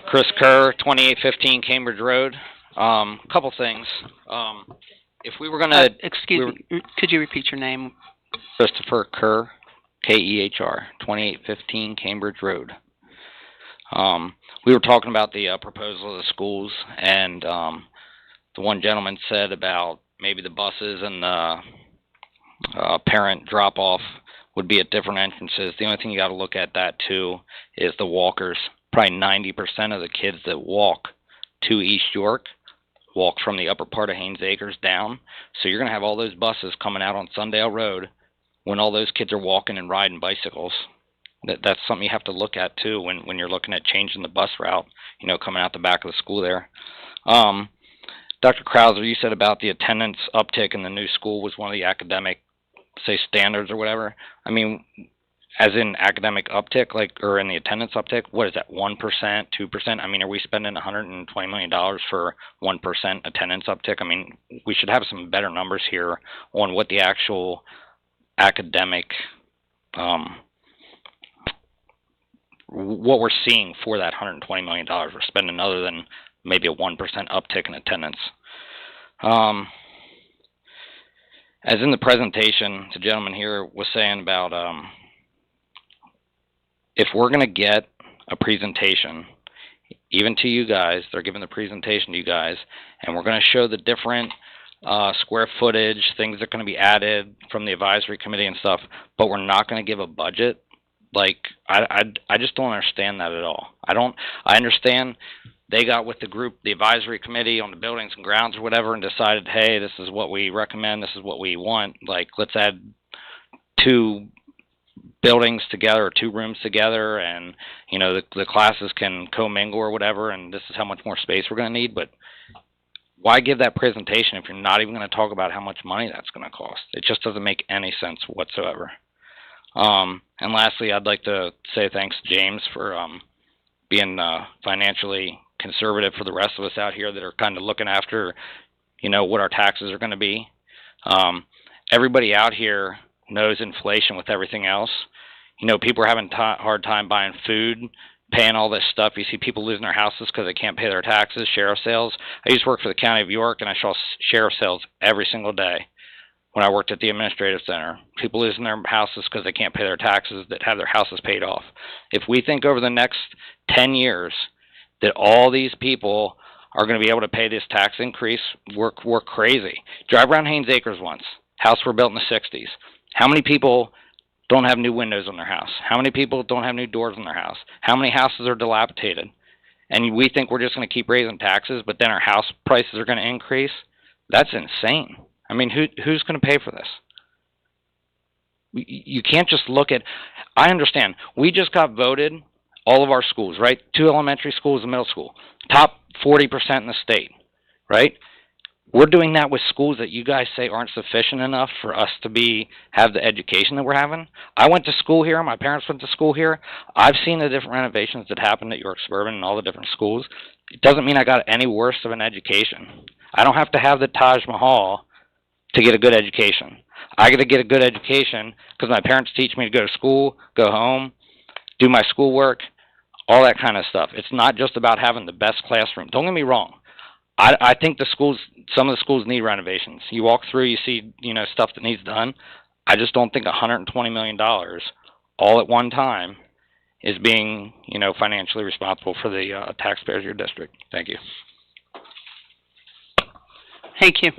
Chris Kehr, 2815 Cambridge Road. Couple things. If we were gonna, Excuse me, could you repeat your name? Christopher Kehr, Kehr, 2815 Cambridge Road. We were talking about the proposal of the schools, and the one gentleman said about maybe the buses and the parent drop-off would be at different entrances. The only thing you got to look at that too is the walkers. Probably 90% of the kids that walk to East York walk from the upper part of Haynes Acres down. So you're going to have all those buses coming out on Sundale Road when all those kids are walking and riding bicycles. That's something you have to look at too when you're looking at changing the bus route, coming out the back of the school there. Dr. Krauser, you said about the attendance uptick in the new school was one of the academic, say, standards or whatever. I mean, as in academic uptick, or in the attendance uptick, what is that, 1%, 2%? I mean, are we spending $120 million for 1% attendance uptick? I mean, we should have some better numbers here on what the actual academic, what we're seeing for that $120 million we're spending other than maybe a 1% uptick in attendance. As in the presentation, the gentleman here was saying about if we're going to get a presentation, even to you guys, they're giving the presentation to you guys, and we're going to show the different square footage, things that are going to be added from the advisory committee and stuff, but we're not going to give a budget. I just don't understand that at all. I understand they got with the group, the advisory committee on the buildings and grounds or whatever, and decided, hey, this is what we recommend, this is what we want. Let's add 2 buildings together or 2 rooms together, and the classes can commingle or whatever, and this is how much more space we're going to need. But why give that presentation if you're not even going to talk about how much money that's going to cost? It just doesn't make any sense whatsoever. And lastly, I'd like to say thanks to James for being financially conservative for the rest of us out here that are kind of looking after, what our taxes are going to be. Everybody out here knows inflation with everything else. People are having hard time buying food, paying all this stuff. You see people losing their houses because they can't pay their taxes, sheriff sales. I used to work for the county of York, and I saw sheriff sales every single day when I worked at the administrative center. People losing their houses because they can't pay their taxes that have their houses paid off. If we think over the next 10 years that all these people are going to be able to pay this tax increase, we're crazy. Drive around Haynes Acres once. Houses were built in the 60s. How many people don't have new windows on their house? How many people don't have new doors in their house? How many houses are dilapidated? And we think we're just going to keep raising taxes, but then our house prices are going to increase? That's insane. I mean, who's going to pay for this? You can't just look at... I understand. We just got voted, all of our schools, right? 2 elementary schools and middle school. Top 40% in the state, right? We're doing that with schools that you guys say aren't sufficient enough for us to have the education that we're having. I went to school here. My parents went to school here. I've seen the different renovations that happened at York Suburban and all the different schools. It doesn't mean I got any worse of an education. I don't have to have the Taj Mahal to get a good education. I got to get a good education because my parents teach me to go to school, go home, do my schoolwork, all that kind of stuff. It's not just about having the best classroom. Don't get me wrong. I think some of the schools need renovations. You walk through, you see, stuff that needs done. I just don't think $120 million all at one time is being, financially responsible for the taxpayers of your district. Thank you. Thank you.